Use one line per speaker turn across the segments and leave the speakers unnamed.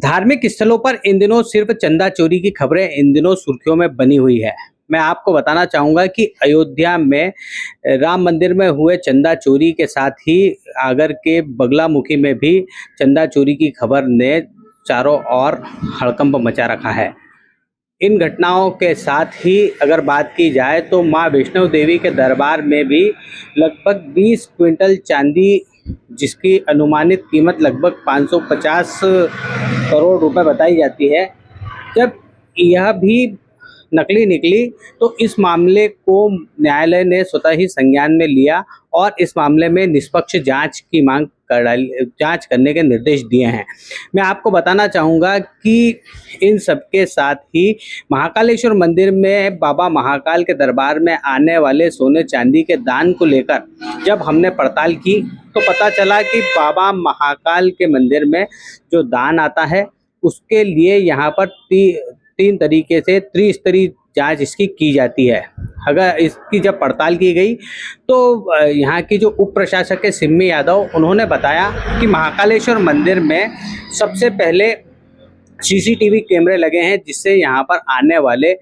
धार्मिक स्थलों पर इन दिनों सिर्फ चंदा चोरी की खबरें इन दिनों सुर्खियों में बनी हुई है। मैं आपको बताना चाहूँगा कि अयोध्या में राम मंदिर में हुए चंदा चोरी के साथ ही आगर के बगलामुखी में भी चंदा चोरी की खबर ने चारों ओर हड़कंप मचा रखा है। इन घटनाओं के साथ ही अगर बात की जाए तो माँ वैष्णो देवी के दरबार में भी लगभग 20 क्विंटल चांदी, जिसकी अनुमानित कीमत लगभग 550 करोड़ रुपए बताई जाती है, जब यह भी नकली निकली तो इस मामले को न्यायालय ने स्वतः ही संज्ञान में लिया और इस मामले में निष्पक्ष जांच की मांग कर डाली, जांच करने के निर्देश दिए हैं। मैं आपको बताना चाहूँगा कि इन सबके साथ ही महाकालेश्वर मंदिर में बाबा महाकाल के दरबार में आने वाले सोने चांदी के दान को लेकर जब हमने पड़ताल की तो पता चला कि बाबा महाकाल के मंदिर में जो दान आता है उसके लिए यहाँ पर तीन तरीके से त्रिस्तरीय जांच इसकी की जाती है। अगर इसकी जब पड़ताल की गई तो यहाँ की जो उप प्रशासक है सिम्मी यादव, उन्होंने बताया कि महाकालेश्वर मंदिर में सबसे पहले सीसीटीवी कैमरे लगे हैं, जिससे यहाँ पर आने वाले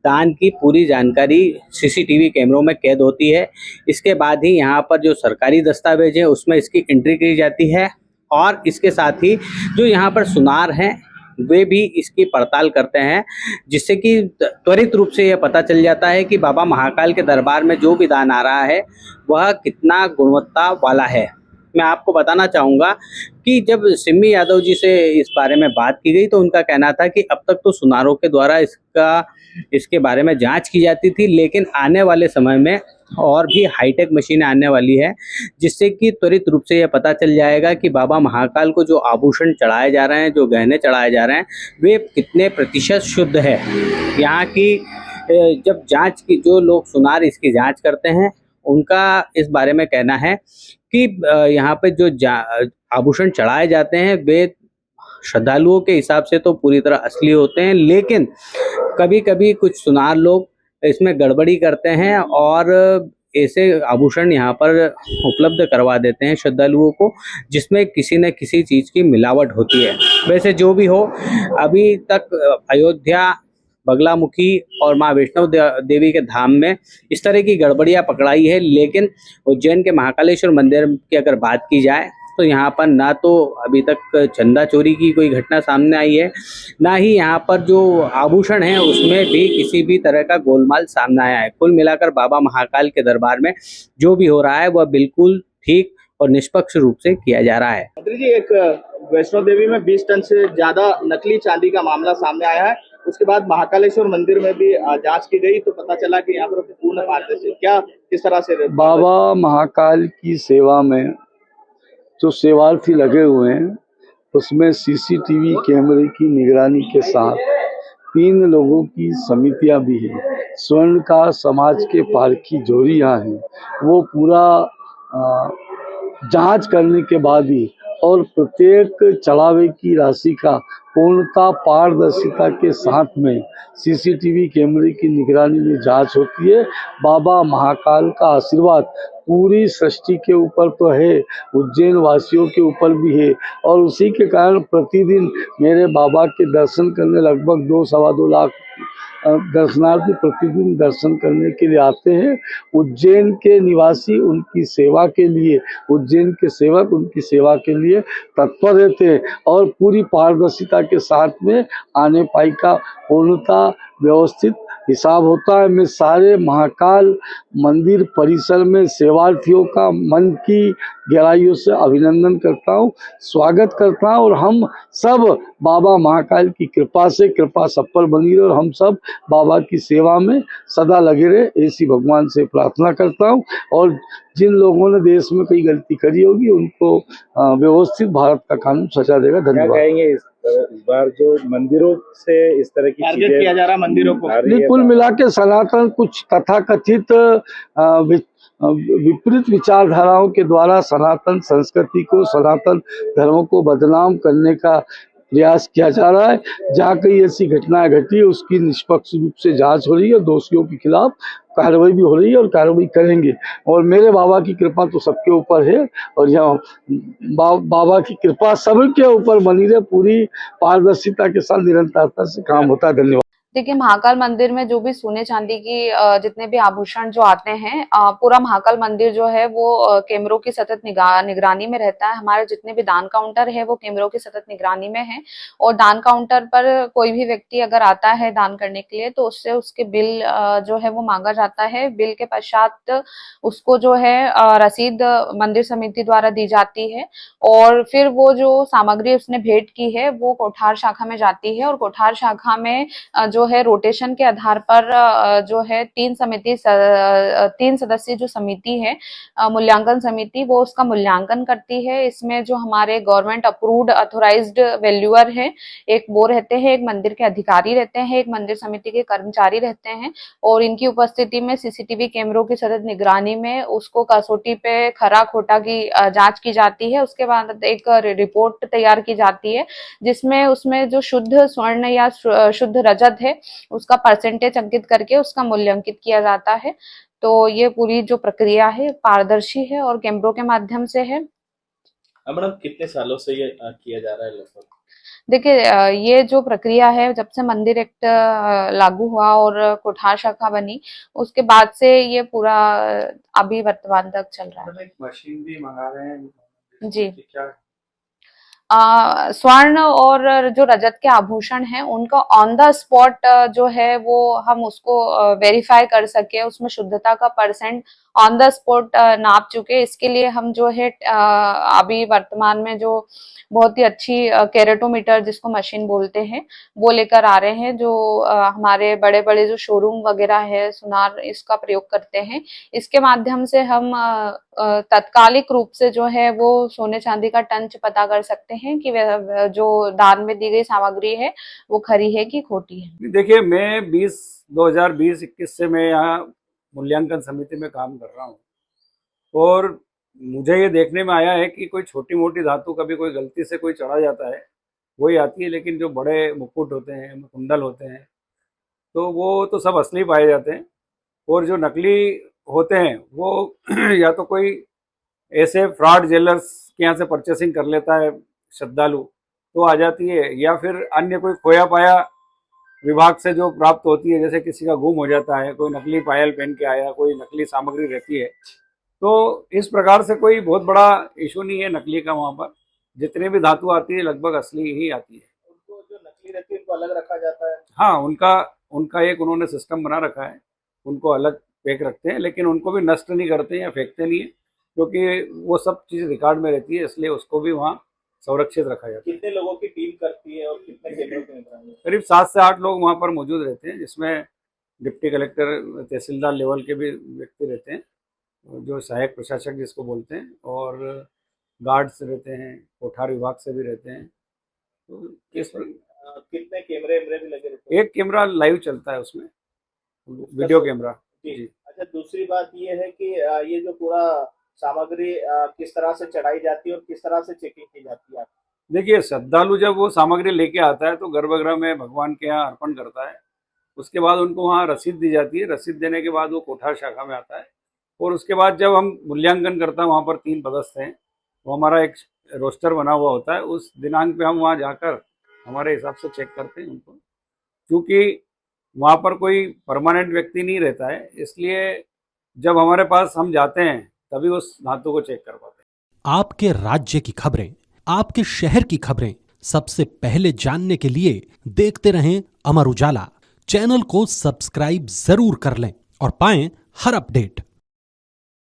दान की पूरी जानकारी सीसीटीवी कैमरों में कैद होती है। इसके बाद ही यहाँ पर जो सरकारी दस्तावेज है उसमें इसकी एंट्री की जाती है और इसके साथ ही जो यहाँ पर सुनार हैं वे भी इसकी पड़ताल करते हैं, जिससे कि त्वरित रूप से यह पता चल जाता है कि बाबा महाकाल के दरबार में जो भी दान आ रहा है वह कितना गुणवत्ता वाला है। मैं आपको बताना चाहूँगा कि जब सिम्मी यादव जी से इस बारे में बात की गई तो उनका कहना था कि अब तक तो सुनारों के द्वारा इसके बारे में जांच की जाती थी, लेकिन आने वाले समय में और भी हाईटेक मशीनें आने वाली है, जिससे कि त्वरित रूप से यह पता चल जाएगा कि बाबा महाकाल को जो आभूषण चढ़ाए जा रहे हैं, जो गहने चढ़ाए जा रहे हैं, वे कितने प्रतिशत शुद्ध है। यहाँ की जब जांच की, जो लोग सुनार इसकी जांच करते हैं उनका इस बारे में कहना है कि यहाँ पे जो आभूषण चढ़ाए जाते हैं वे श्रद्धालुओं के हिसाब से तो पूरी तरह असली होते हैं, लेकिन कभी कभी कुछ सुनार लोग इसमें गड़बड़ी करते हैं और ऐसे आभूषण यहाँ पर उपलब्ध करवा देते हैं श्रद्धालुओं को, जिसमें किसी न किसी चीज़ की मिलावट होती है। वैसे जो भी हो, अभी तक अयोध्या, बगलामुखी और माँ वैष्णो देवी के धाम में इस तरह की गड़बड़ियाँ पकड़ाई है, लेकिन उज्जैन के महाकालेश्वर मंदिर की अगर बात की जाए तो यहाँ पर ना तो अभी तक चंदा चोरी की कोई घटना सामने आई है, ना ही यहाँ पर जो आभूषण है उसमें भी किसी भी तरह का गोलमाल सामने आया है। कुल मिलाकर बाबा महाकाल के दरबार में जो भी हो रहा है वह बिल्कुल ठीक और निष्पक्ष रूप से किया जा रहा है।
मंत्री जी, एक वैष्णो देवी में 20 टन से ज्यादा नकली चांदी का मामला सामने आया है। उसके बाद महाकालेश्वर मंदिर में भी जांच की गई तो पता चला कि यहाँ पर पूर्ण पारदर्शी, क्या किस तरह से
बाबा महाकाल की सेवा में जो सेवार्थी लगे हुए हैं उसमें सीसीटीवी कैमरे की निगरानी के साथ 3 लोगों की समितियां भी हैं। स्वर्णकार समाज के पारखी जोड़ी यहाँ हैं, वो पूरा जांच करने के बाद ही और प्रत्येक चढ़ावे की राशि का पूर्णता पारदर्शिता के साथ में सीसीटीवी कैमरे की निगरानी में जांच होती है। बाबा महाकाल का आशीर्वाद पूरी सृष्टि के ऊपर तो है, उज्जैन वासियों के ऊपर भी है और उसी के कारण प्रतिदिन मेरे बाबा के दर्शन करने लगभग 2-2.25 लाख दर्शनार्थी प्रतिदिन दर्शन करने के लिए आते हैं। उज्जैन के निवासी उनकी सेवा के लिए, उज्जैन के सेवक उनकी सेवा के लिए तत्पर रहते हैं और पूरी पारदर्शिता के साथ में आने पाई का पूर्णता व्यवस्थित हिसाब होता है। मैं सारे महाकाल मंदिर परिसर में सेवार्थियों का मन की गहराइयों से अभिनंदन करता हूँ, स्वागत करता हूँ और हम सब बाबा महाकाल की कृपा से, कृपा सब पर बनी रहे और हम सब बाबा की सेवा में सदा लगे रहे, ऐसी भगवान से प्रार्थना करता हूँ। और जिन लोगों ने देश में कोई गलती करी होगी उनको व्यवस्थित भारत का कानून सजा देगा। धन्यवाद।
इस बार जो मंदिरों से इस तरह की
टारगेट किया जा रहा है मंदिरों को,
कुल मिला के सनातन कुछ तथाकथित विपरीत विचारधाराओं के द्वारा सनातन संस्कृति को, सनातन धर्मों को बदनाम करने का प्रयास किया जा रहा है। जहाँ कहीं ऐसी घटनाएं घटी उसकी निष्पक्ष रूप से जांच हो रही है, दोषियों के खिलाफ कार्रवाई भी हो रही है और कार्रवाई करेंगे। और मेरे बाबा की कृपा तो सबके ऊपर है और यहाँ बाबा की कृपा सबके ऊपर बनी रहे, पूरी पारदर्शिता के साथ निरंतरता से काम होता है। धन्यवाद।
देखिए, महाकाल मंदिर में जो भी सोने चांदी की जितने भी आभूषण जो आते हैं, पूरा महाकाल मंदिर जो है वो कैमरों की सतत निगरानी में रहता है। हमारे जितने भी दान काउंटर है वो कैमरों की सतत निगरानी में है और दान काउंटर पर कोई भी व्यक्ति अगर आता है दान करने के लिए तो उससे उसके बिल जो है वो मांगा जाता है। बिल के पश्चात उसको जो है रसीद मंदिर समिति द्वारा दी जाती है और फिर वो जो सामग्री उसने भेंट की है वो कोठार शाखा में जाती है और कोठार शाखा में जो है रोटेशन के आधार पर जो है तीन सदस्यीय जो समिति है, मूल्यांकन समिति, वो उसका मूल्यांकन करती है। इसमें जो हमारे गवर्नमेंट अप्रूव्ड ऑथोराइज्ड वैल्यूअर है, एक वो रहते हैं, एक मंदिर के अधिकारी रहते हैं, एक मंदिर समिति के कर्मचारी रहते हैं और इनकी उपस्थिति में सीसीटीवी कैमरों की सतत निगरानी में उसको कसौटी पे खरा खोटा की जांच की जाती है। उसके बाद एक रिपोर्ट तैयार की जाती है जिसमें उसमें जो शुद्ध स्वर्ण या शुद्ध रजत है उसका परसेंटेज अंकित करके उसका मूल्यांकित किया जाता है। तो ये पूरी जो प्रक्रिया है पारदर्शी है और कैमरों के माध्यम से है।
मैडम कितने सालों से ये किया जा रहा है लगभग?
देखिए, ये जो प्रक्रिया है जब से मंदिर एक्ट लागू हुआ और कोठार शाखा बनी उसके बाद से ये पूरा अभी वर्तमान तक चल रहा है।
एक मशीन भी मंगा रहे हैं
जी।
क्या?
स्वर्ण और जो रजत के आभूषण हैं उनका ऑन द स्पॉट जो है वो हम उसको वेरीफाई कर सके, उसमें शुद्धता का परसेंट ऑन द स्पॉट नाप चुके। इसके लिए हम जो है अभी वर्तमान में जो बहुत ही अच्छी कैरेटोमीटर जिसको मशीन बोलते हैं वो लेकर आ रहे हैं, जो हमारे बड़े बड़े जो शोरूम वगैरह है सुनार इसका प्रयोग करते हैं। इसके माध्यम से हम तत्कालिक रूप से जो है वो सोने चांदी का टंच पता कर सकते हैं कि जो दान में दी गई सामग्री है वो खरी है कि खोटी है।
देखिए, मैं 2020-21 से मैं यहाँ मूल्यांकन समिति में काम कर रहा हूँ और मुझे ये देखने में आया है कि कोई छोटी मोटी धातु कभी कोई गलती से कोई चढ़ा जाता है वही आती है, लेकिन जो बड़े मुकुट होते हैं, कुंडल होते हैं, तो वो तो सब असली पाए जाते हैं और जो नकली होते हैं वो या तो कोई ऐसे फ्रॉड जेलर्स के यहाँ से परचेसिंग कर लेता है श्रद्धालु तो आ जाती है, या फिर अन्य कोई खोया पाया विभाग से जो प्राप्त होती है, जैसे किसी का गुम हो जाता है, कोई नकली पायल पहन के आया, कोई नकली सामग्री रहती है। तो इस प्रकार से कोई बहुत बड़ा इशू नहीं है नकली का। वहाँ पर जितनी भी धातु आती है लगभग असली ही आती है।
उनको जो नकली रहती है उनको अलग रखा जाता है?
हाँ, उनका एक उन्होंने सिस्टम बना रखा है, उनको अलग पैक रखते हैं, लेकिन उनको भी नष्ट नहीं करते या फेंकते नहीं है, क्योंकि वो सब चीज़ रिकॉर्ड में रहती है, इसलिए उसको भी वहाँ संरक्षित रखा जाता है।
कितने लोगों की टीम करती है और कितने कैमरों की निगरानी?
करीब 7 से 8 लोग वहाँ पर मौजूद रहते हैं, जिसमें डिप्टी कलेक्टर, तहसीलदार लेवल के भी व्यक्ति रहते हैं, जो सहायक प्रशासक जिसको बोलते हैं, और गार्ड्स रहते हैं, कोठार विभाग से भी रहते हैं। तो
कितने कैमरे भी लगे रहते हैं?
एक कैमरा लाइव चलता है उसमें, वीडियो कैमरा।
जी। अच्छा, दूसरी बात ये है कि ये जो पूरा सामग्री किस तरह से चढ़ाई जाती है और किस तरह से चेकिंग की जाती है?
देखिए, श्रद्धालु जब वो सामग्री लेके आता है तो गर्भगृह में भगवान के यहाँ अर्पण करता है, उसके बाद उनको वहाँ रसीद दी जाती है। रसीद देने के बाद वो कोठार शाखा में आता है और उसके बाद जब हम मूल्यांकन करते हैं, वहाँ पर 3 पदस्थ हैं, वो हमारा एक रोस्टर बना हुआ होता है, उस दिनांक पे हम वहाँ जाकर हमारे हिसाब से चेक करते हैं उनको, क्योंकि वहाँ पर कोई परमानेंट व्यक्ति नहीं रहता है, इसलिए जब हमारे पास हम जाते हैं तभी उस धातु को चेक कर पाते हैं।
आपके राज्य की खबरें, आपके शहर की खबरें सबसे पहले जानने के लिए देखते रहें अमर उजाला। चैनल को सब्सक्राइब जरूर कर लें और पाएं हर अपडेट।